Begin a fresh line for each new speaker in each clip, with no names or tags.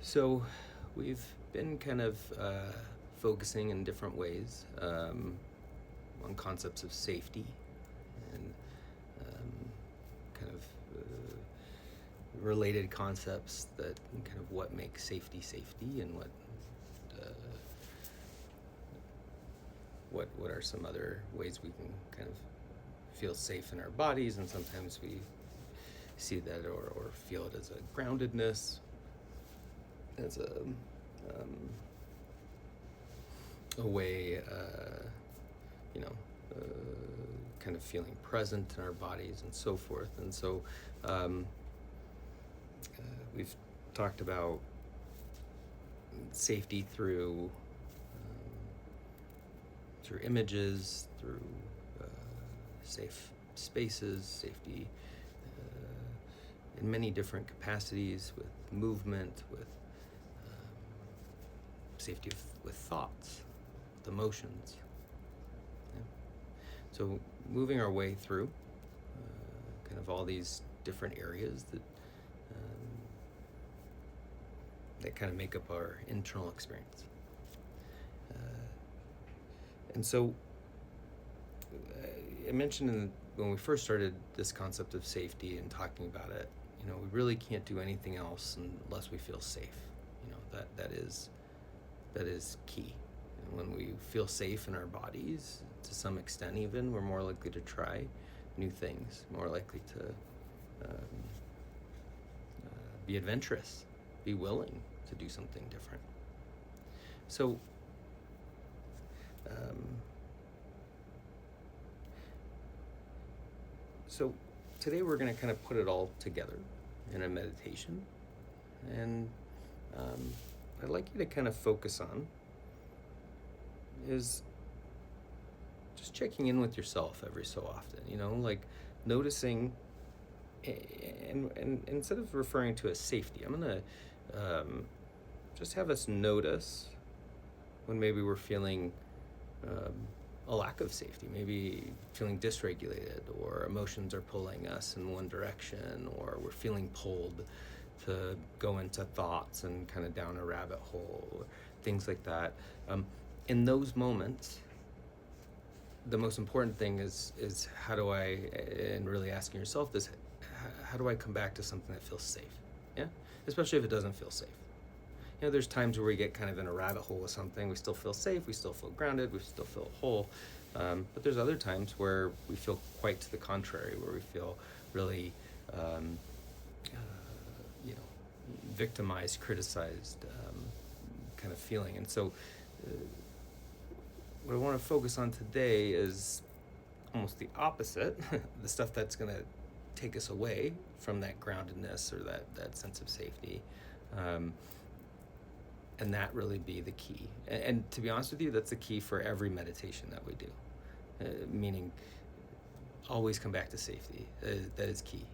So we've been kind of focusing in different ways on concepts of safety and kind of related concepts that kind of what makes safety and uh, what are some other ways we can kind of feel safe in our bodies, and sometimes we see that or feel it as a groundedness, as a way, you know, uh, kind of feeling present in our bodies and so forth. And so um, we've talked about safety through images, through safe spaces, safety in many different capacities, with movement, with safety with thoughts, with emotions. Yeah. So moving our way through kind of all these different areas that kind of make up our internal experience. And so I mentioned when we first started this concept of safety and talking about it, we really can't do anything else unless we feel safe. That is key. And when we feel safe in our bodies, to some extent even, we're more likely to try new things, more likely to be adventurous, be willing to do something different. So So today we're going to kind of put it all together in a meditation, and I'd like you to kind of focus on is just checking in with yourself every so often, like noticing, and instead of referring to as safety, I'm going to just have us notice when maybe we're feeling a lack of safety, maybe feeling dysregulated, or emotions are pulling us in one direction, or we're feeling pulled to go into thoughts and kind of down a rabbit hole, or things like that. In those moments, the most important thing is how do I, and really asking yourself this, how do I come back to something that feels safe? Yeah, especially if it doesn't feel safe. There's times where we get kind of in a rabbit hole with something. We still feel safe, we still feel grounded, we still feel whole. But there's other times where we feel quite to the contrary, where we feel really, victimized, criticized, kind of feeling. And so what I want to focus on today is almost the opposite, the stuff that's going to take us away from that groundedness or that sense of safety. And that really be the key. And to be honest with you, that's the key for every meditation that we do. Meaning, always come back to safety. That is key.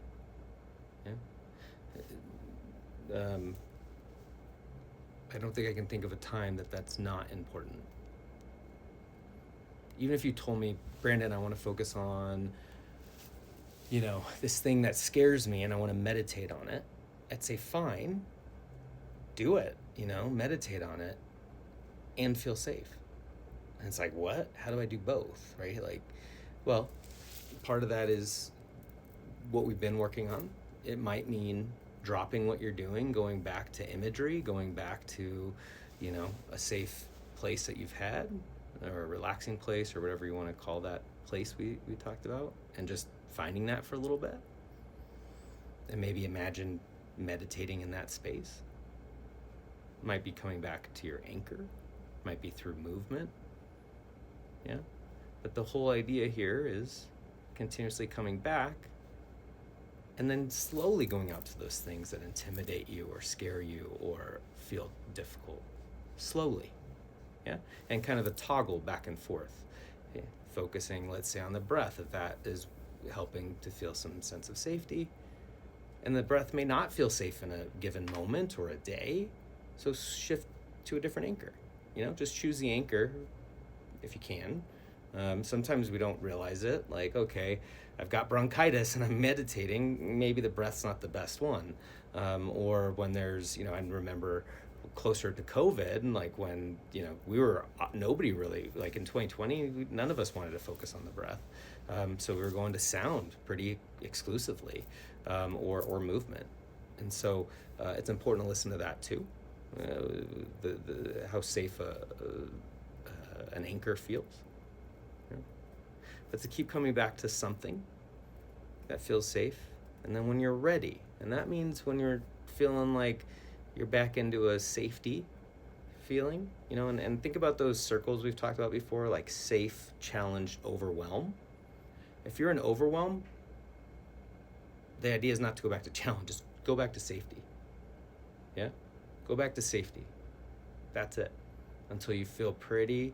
Yeah? I don't think I can think of a time that's not important. Even if you told me, Brandon, I want to focus on, this thing that scares me and I want to meditate on it, I'd say, fine, do it. Meditate on it and feel safe. And it's like, what? How do I do both, right? Well, part of that is what we've been working on. It might mean dropping what you're doing, going back to imagery, going back to, a safe place that you've had, or a relaxing place, or whatever you want to call that place we talked about, and just finding that for a little bit. And maybe imagine meditating in that space. Might be coming back to your anchor, might be through movement. Yeah, but the whole idea here is continuously coming back and then slowly going out to those things that intimidate you or scare you or feel difficult. Slowly. Yeah, and kind of a toggle back and forth. Yeah. Focusing, let's say, on the breath, if that is helping to feel some sense of safety. And the breath may not feel safe in a given moment or a day. So shift to a different anchor. Just choose the anchor if you can. Sometimes we don't realize it. Like, okay, I've got bronchitis and I'm meditating. Maybe the breath's not the best one. Or when there's, I remember closer to COVID, and like when we were nobody really, like in 2020, none of us wanted to focus on the breath, so we were going to sound pretty exclusively, or movement, and so it's important to listen to that too, the how safe an anchor feels, you know? But to keep coming back to something that feels safe, and then when you're ready, and that means when you're feeling like you're back into a safety feeling, and think about those circles we've talked about before, like safe, challenged, overwhelm. If you're in overwhelm, the idea is not to go back to challenge, just go back to safety. Yeah? Go back to safety. That's it. Until you feel pretty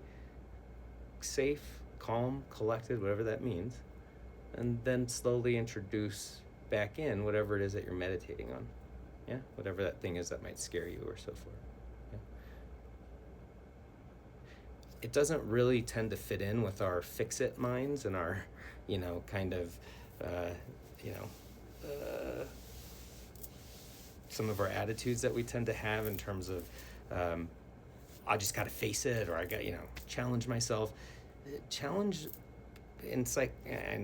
safe, calm, collected, whatever that means. And then slowly introduce back in whatever it is that you're meditating on. Yeah? Whatever that thing is that might scare you or so forth. Yeah? It doesn't really tend to fit in with our fix-it minds and our, kind of, some of our attitudes that we tend to have in terms of, I just got to face it, or I got, challenge myself. Challenge in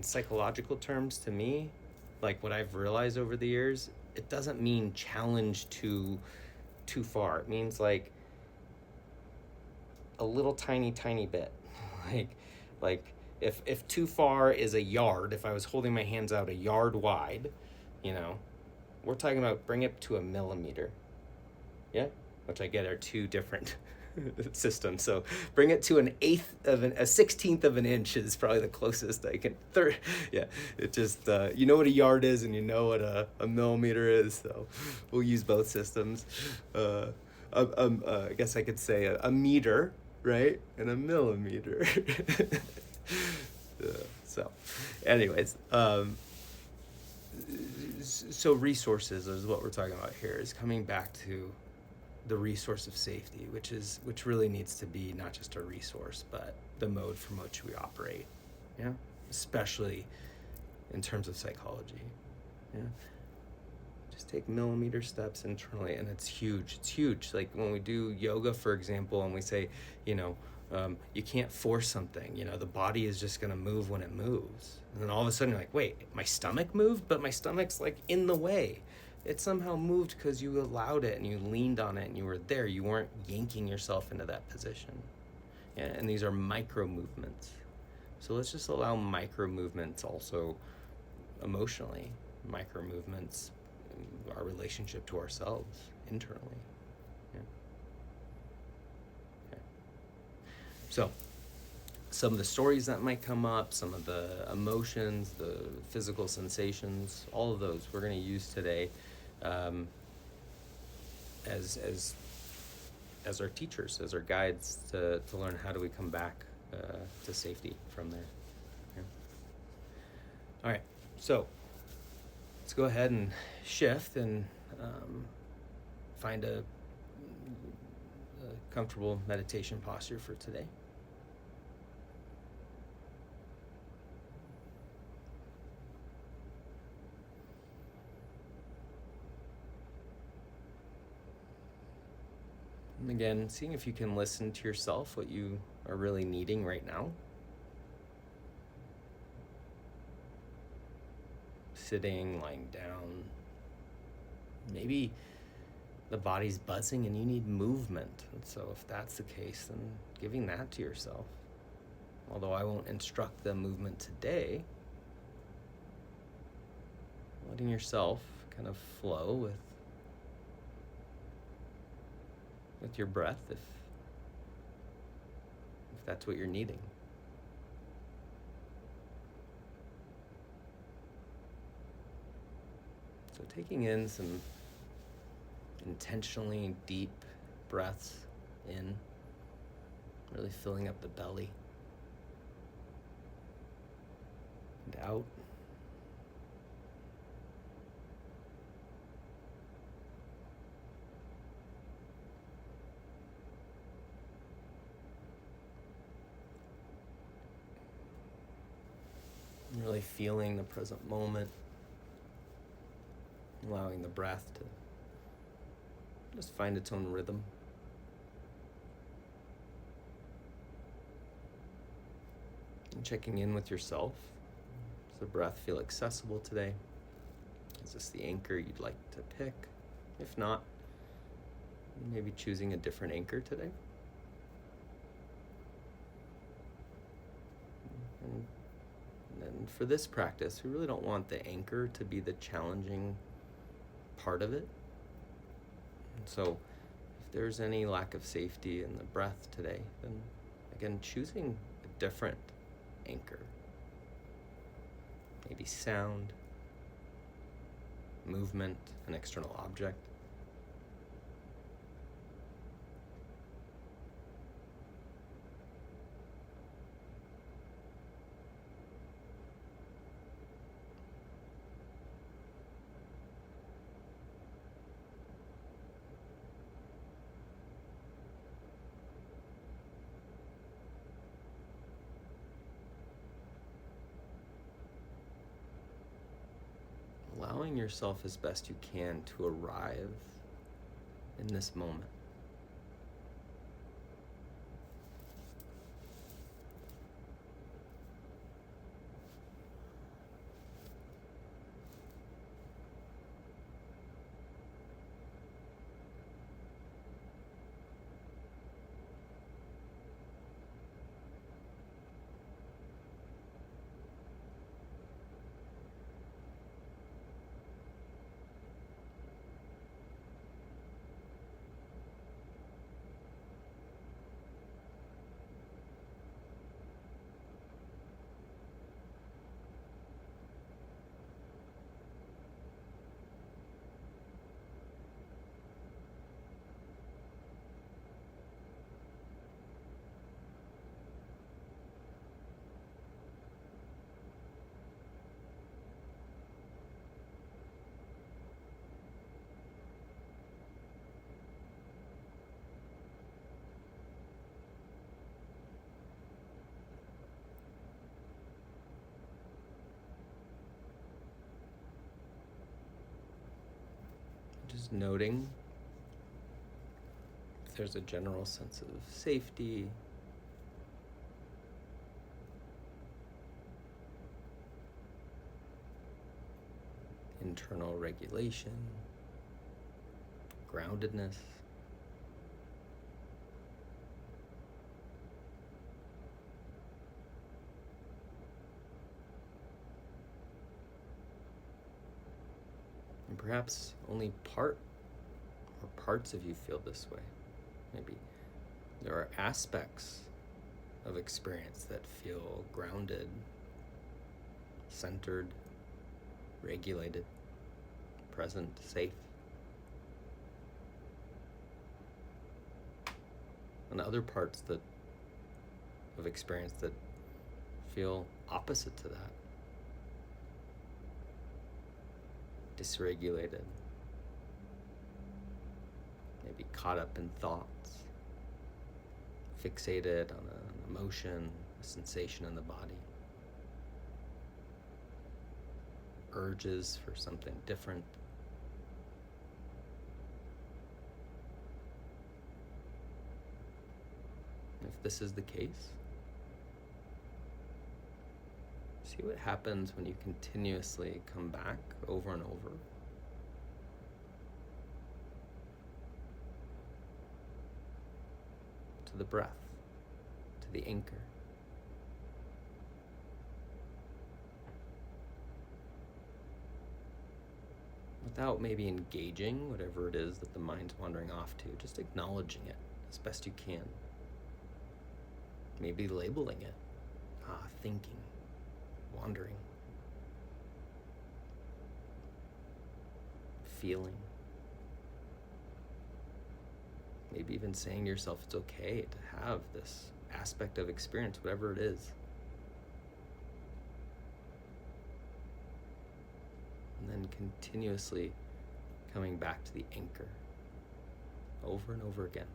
psychological terms, to me, like what I've realized over the years, it doesn't mean challenge too far. It means like a little tiny bit. like if too far is a yard, if I was holding my hands out a yard wide, we're talking about bring it to a millimeter. Yeah? Which I get are two different systems. So bring it to a 16th of an inch is probably the closest I can. Yeah, it just you know what a yard is, and you know what a millimeter is. So we'll use both systems. I guess I could say a meter, right, and a millimeter. So, anyways, so resources is what we're talking about here. Is coming back to the resource of safety, which really needs to be not just a resource, but the mode from which we operate. Yeah, especially in terms of psychology. Yeah, just take millimeter steps internally, and it's huge. It's huge. Like when we do yoga, for example, and we say, you can't force something. The body is just going to move when it moves, and then all of a sudden you're like, wait, my stomach moved, but my stomach's like in the way. It somehow moved because you allowed it and you leaned on it and you were there. You weren't yanking yourself into that position. Yeah, and these are micro movements. So let's just allow micro movements also emotionally. Micro movements, our relationship to ourselves internally. Yeah. Okay. So some of the stories that might come up, some of the emotions, the physical sensations, all of those we're going to use today as our teachers, as our guides to learn how do we come back to safety from there. Yeah. All right, so let's go ahead and shift and find a comfortable meditation posture for today. And again, seeing if you can listen to yourself, what you are really needing right now. Sitting, lying down. Maybe the body's buzzing and you need movement. And so if that's the case, then giving that to yourself. Although I won't instruct the movement today, letting yourself kind of flow with your breath if that's what you're needing. So taking in some intentionally deep breaths in, really filling up the belly, and out. Really feeling the present moment, allowing the breath to just find its own rhythm. And checking in with yourself. Does the breath feel accessible today? Is this the anchor you'd like to pick? If not, maybe choosing a different anchor today. And then for this practice, we really don't want the anchor to be the challenging part of it. And so if there's any lack of safety in the breath today, then again, choosing a different anchor. Maybe sound, movement, an external object. Allowing yourself as best you can to arrive in this moment. Just noting if there's a general sense of safety, internal regulation, groundedness. And perhaps only parts of you feel this way. Maybe there are aspects of experience that feel grounded, centered, regulated, present, safe. And other parts of experience that feel opposite to that. Dysregulated, maybe caught up in thoughts, fixated on an emotion, a sensation in the body, urges for something different. If this is the case, see what happens when you continuously come back over and over. To the breath, to the anchor. Without maybe engaging whatever it is that the mind's wandering off to, just acknowledging it as best you can. Maybe labeling it, thinking, wandering, feeling. Maybe even saying to yourself it's okay to have this aspect of experience, whatever it is. And then continuously coming back to the anchor over and over again.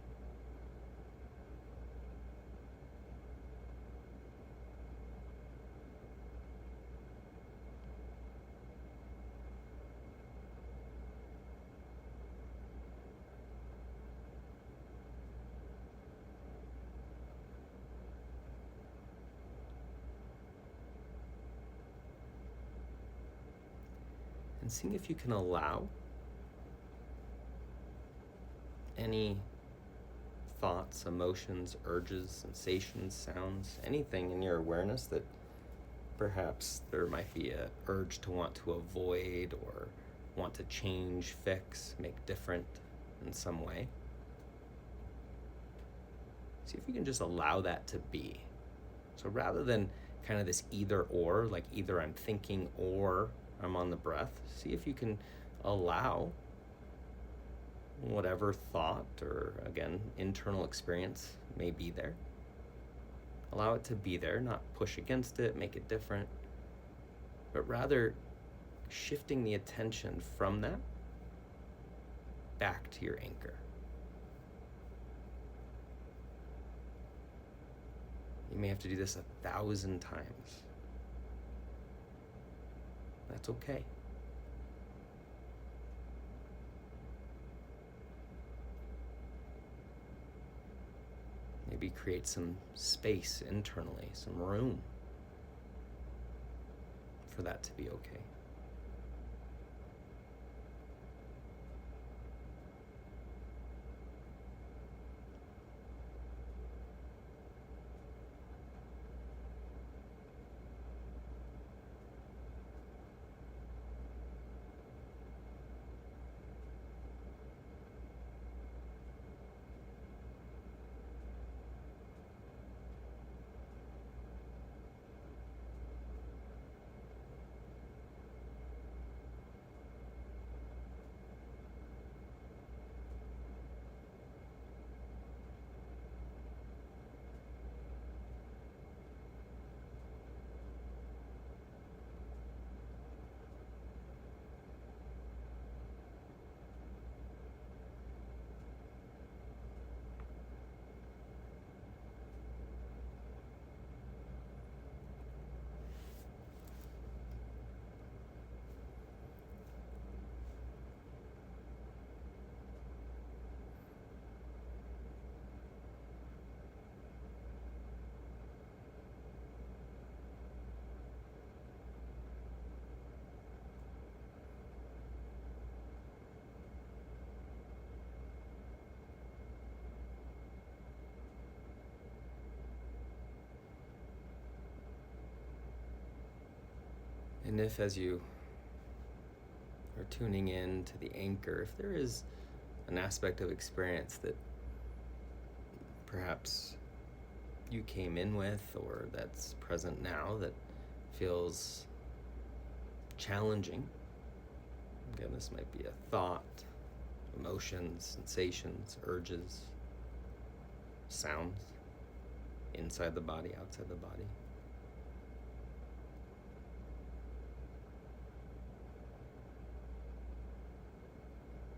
and seeing if you can allow any thoughts, emotions, urges, sensations, sounds, anything in your awareness that perhaps there might be a urge to want to avoid or want to change, fix, make different in some way. See if you can just allow that to be. So rather than kind of this either or, like either I'm thinking or I'm on the breath, see if you can allow whatever thought or, again, internal experience may be there. Allow it to be there, not push against it, make it different, but rather shifting the attention from that back to your anchor. You may have to do this 1,000 times. That's okay. Maybe create some space internally, some room for that to be okay. And if, as you are tuning in to the anchor, if there is an aspect of experience that perhaps you came in with or that's present now that feels challenging, again, this might be a thought, emotions, sensations, urges, sounds, inside the body, outside the body.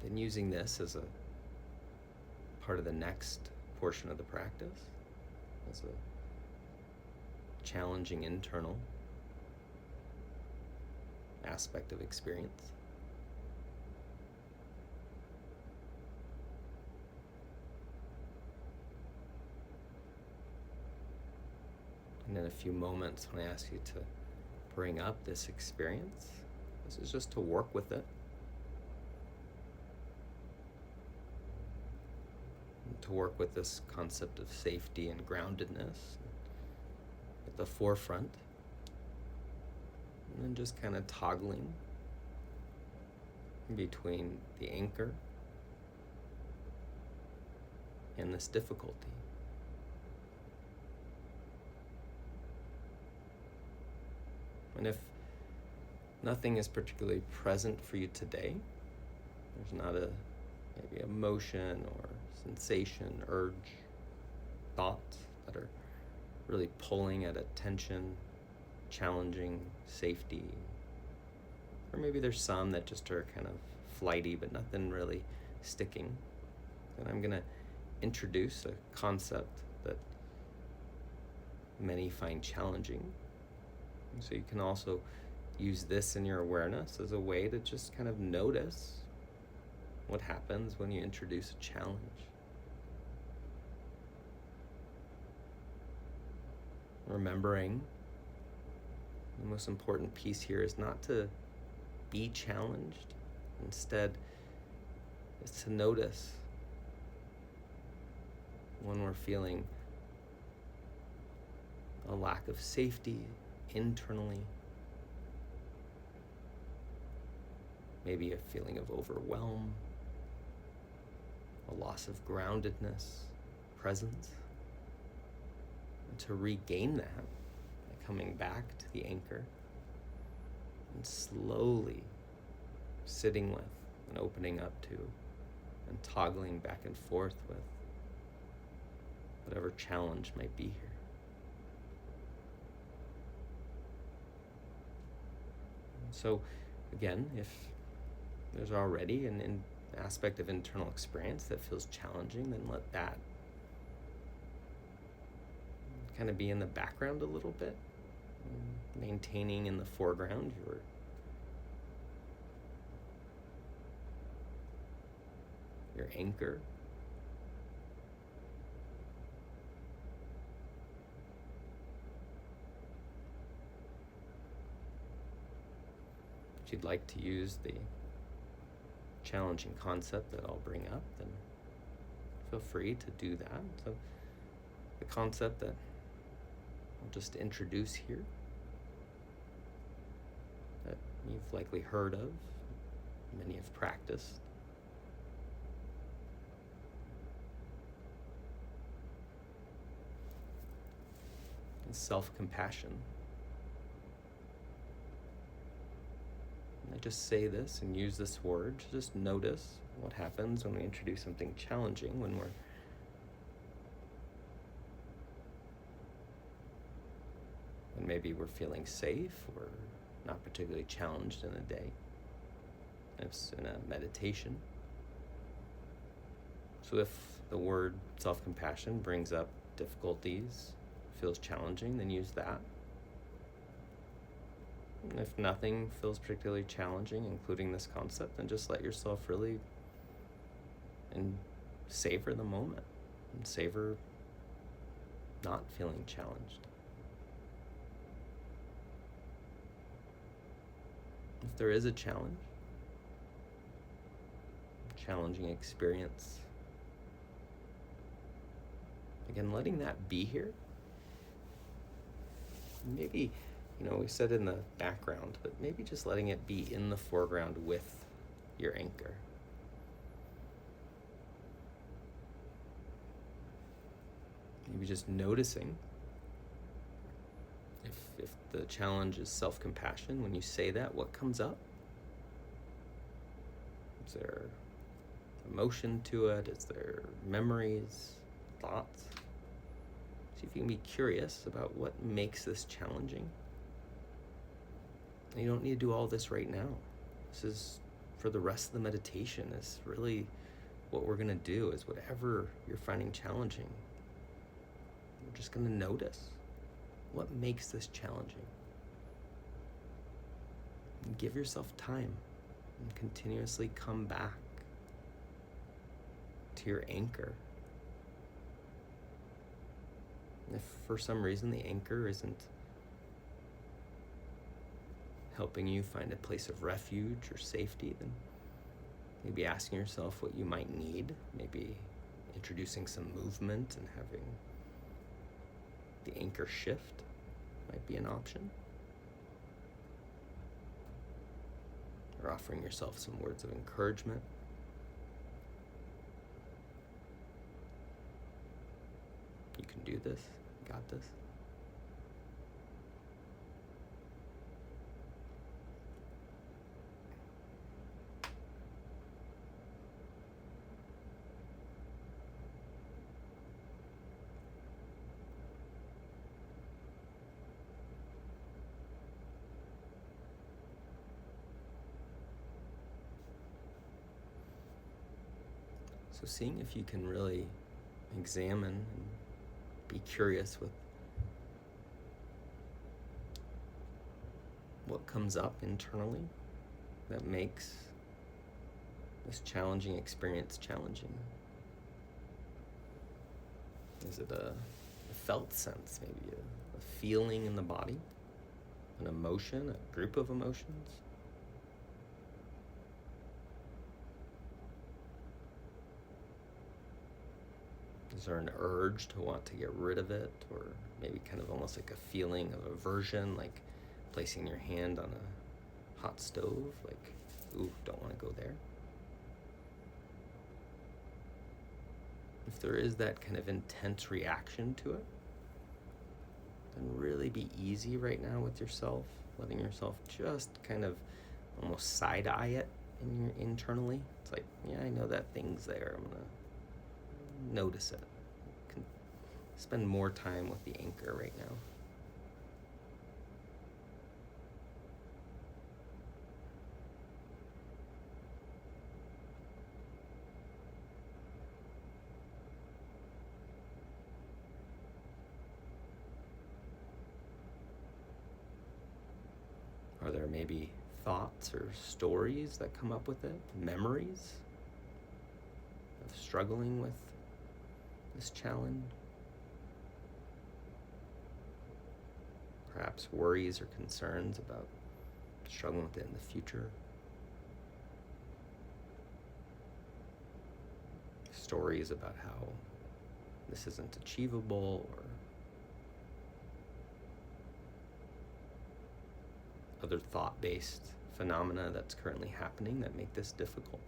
Then using this as a part of the next portion of the practice, as a challenging internal aspect of experience. And in a few moments, when I ask you to bring up this experience, this is just to work with it. To work with this concept of safety and groundedness at the forefront, and then just kind of toggling between the anchor and this difficulty. And if nothing is particularly present for you today, there's not a maybe emotion or sensation, urge, thoughts that are really pulling at attention, challenging, safety. Or maybe there's some that just are kind of flighty, but nothing really sticking. And I'm going to introduce a concept that many find challenging. So you can also use this in your awareness as a way to just kind of notice what happens when you introduce a challenge. Remembering the most important piece here is not to be challenged. Instead, is to notice when we're feeling a lack of safety internally, maybe a feeling of overwhelm, a loss of groundedness, presence, and to regain that by coming back to the anchor and slowly sitting with and opening up to and toggling back and forth with whatever challenge might be here. So again, if there's already an aspect of internal experience that feels challenging, then let that kind of be in the background a little bit, maintaining in the foreground your anchor. If you'd like to use the challenging concept that I'll bring up, then feel free to do that. So the concept that I'll just introduce here, that you've likely heard of, many have practiced, is self-compassion. I just say this and use this word to just notice what happens when we introduce something challenging, when maybe we're feeling safe or not particularly challenged in a day. It's in a meditation. So if the word self-compassion brings up difficulties, feels challenging, then use that. And if nothing feels particularly challenging, including this concept, then just let yourself really and savor the moment and savor not feeling challenged. If there is a challenging experience, again, letting that be here. Maybe, we said in the background, but maybe just letting it be in the foreground with your anchor. Maybe just noticing if the challenge is self-compassion, when you say that, what comes up? Is there emotion to it? Is there memories, thoughts? See if you can be curious about what makes this challenging. And you don't need to do all this right now. This is for the rest of the meditation. Is really what we're going to do is whatever you're finding challenging, we're just going to notice what makes this challenging. And give yourself time and continuously come back to your anchor. And if for some reason the anchor isn't helping you find a place of refuge or safety, then maybe asking yourself what you might need, maybe introducing some movement and having the anchor shift might be an option. Or offering yourself some words of encouragement. You can do this. You got this. So seeing if you can really examine and be curious with what comes up internally that makes this challenging experience challenging. Is it a felt sense, maybe a feeling in the body, an emotion, a group of emotions? Is there an urge to want to get rid of it, or maybe kind of almost like a feeling of aversion, like placing your hand on a hot stove, like, ooh, don't want to go there? If there is that kind of intense reaction to it, then really be easy right now with yourself, letting yourself just kind of almost side-eye it internally. It's like, yeah, I know that thing's there. I'm gonna notice it. Can spend more time with the anchor right now. Are there maybe thoughts or stories that come up with it? Memories of struggling with this challenge? Perhaps worries or concerns about struggling with it in the future? Stories about how this isn't achievable, or other thought-based phenomena that's currently happening that make this difficult.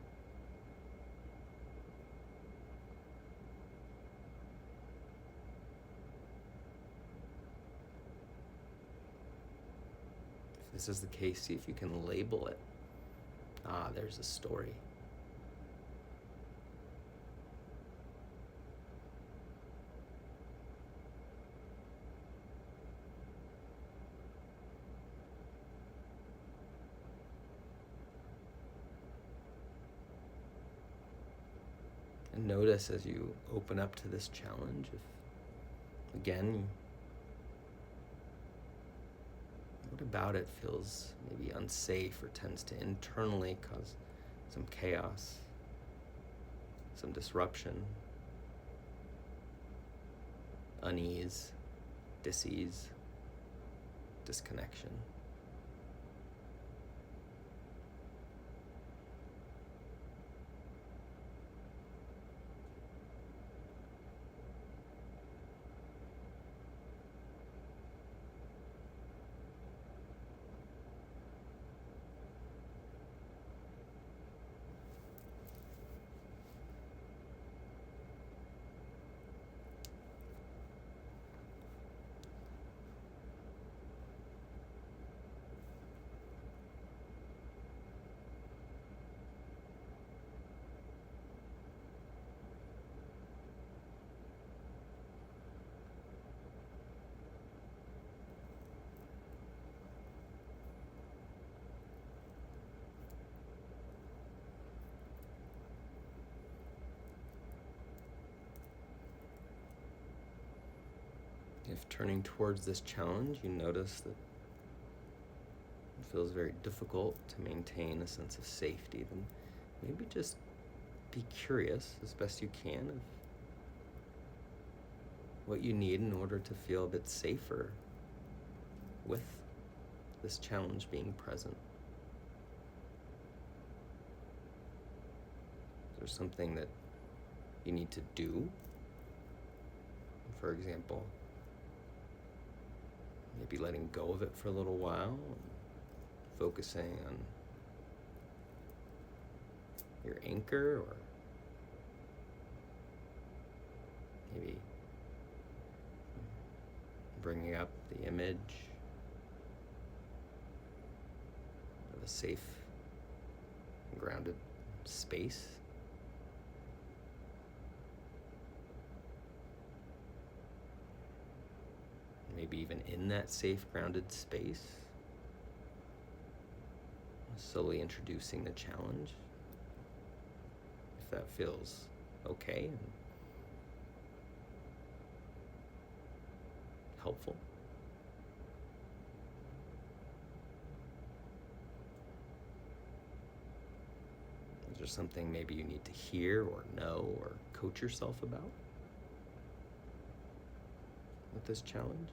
If this is the case, see if you can label it. Ah, there's a story. And notice as you open up to this challenge, if, again, what about it feels maybe unsafe or tends to internally cause some chaos, some disruption, unease, dis-ease, disconnection. If turning towards this challenge, you notice that it feels very difficult to maintain a sense of safety, then maybe just be curious as best you can of what you need in order to feel a bit safer with this challenge being present. Is there something that you need to do? For example, maybe letting go of it for a little while, and focusing on your anchor, or maybe bringing up the image of a safe, grounded space. Maybe even in that safe, grounded space, slowly introducing the challenge, if that feels okay and helpful. Is there something maybe you need to hear or know or coach yourself about with this challenge?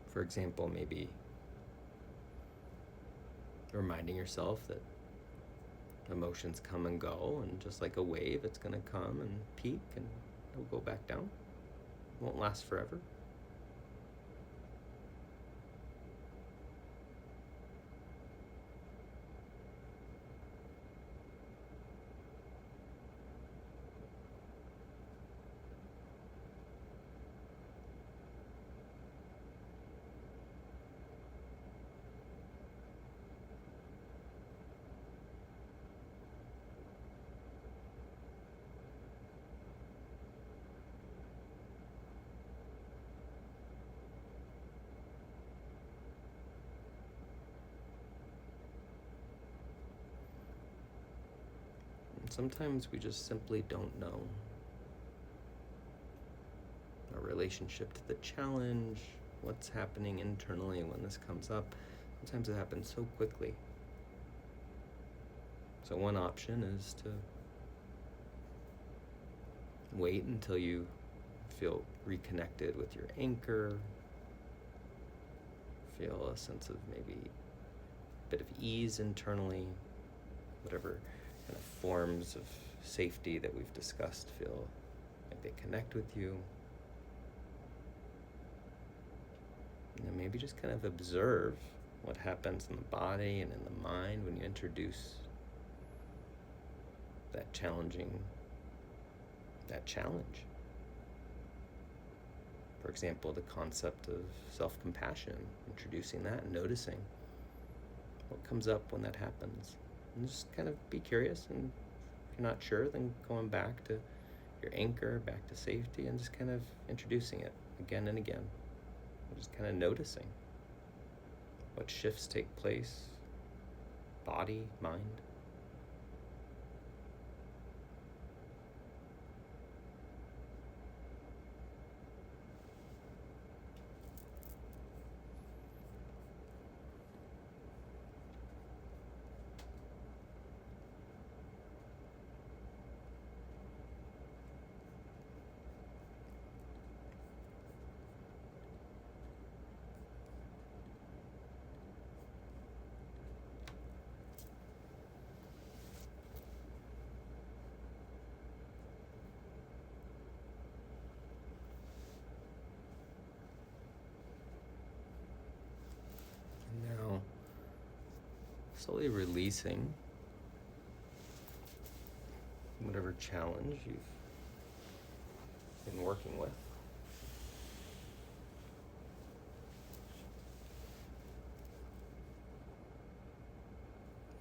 For example, maybe reminding yourself that Emotions come and go, and just like a wave, it's going to come and peak and it'll go back down. It won't last forever. Sometimes we just simply don't know our relationship to the challenge, what's happening internally when this comes up. Sometimes it happens so quickly. So one option is to wait until you feel reconnected with your anchor, feel a sense of maybe a bit of ease internally, whatever kind of forms of safety that we've discussed feel like they connect with you. And then maybe just kind of observe what happens in the body and in the mind when you introduce that challenge. For example, the concept of self-compassion, introducing that and noticing what comes up when that happens. And just kind of be curious, and if you're not sure, then going back to your anchor, back to safety, and just kind of introducing it again and again. And just kind of noticing what shifts take place, body, mind. Now, slowly releasing whatever challenge you've been working with.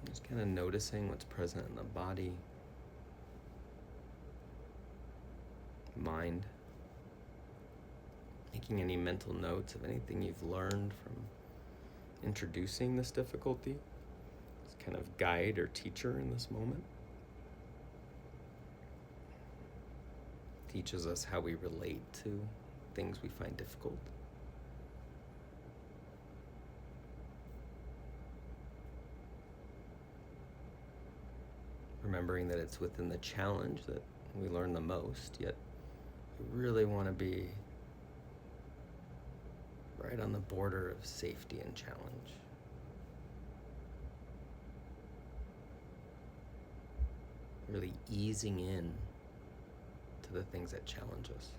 Just kind of noticing what's present in the body, mind, making any mental notes of anything you've learned from introducing this difficulty, this kind of guide or teacher in this moment. Teaches us how we relate to things we find difficult. Remembering that it's within the challenge that we learn the most, yet we really want to be right on the border of safety and challenge. Really easing in to the things that challenge us.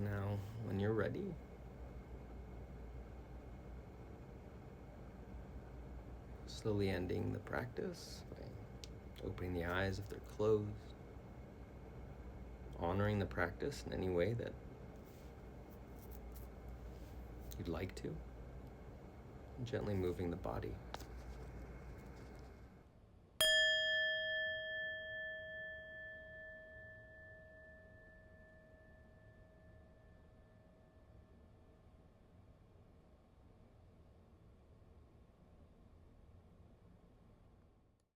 Now, when you're ready, slowly ending the practice by opening the eyes if they're closed, honoring the practice in any way that you'd like to, and gently moving the body.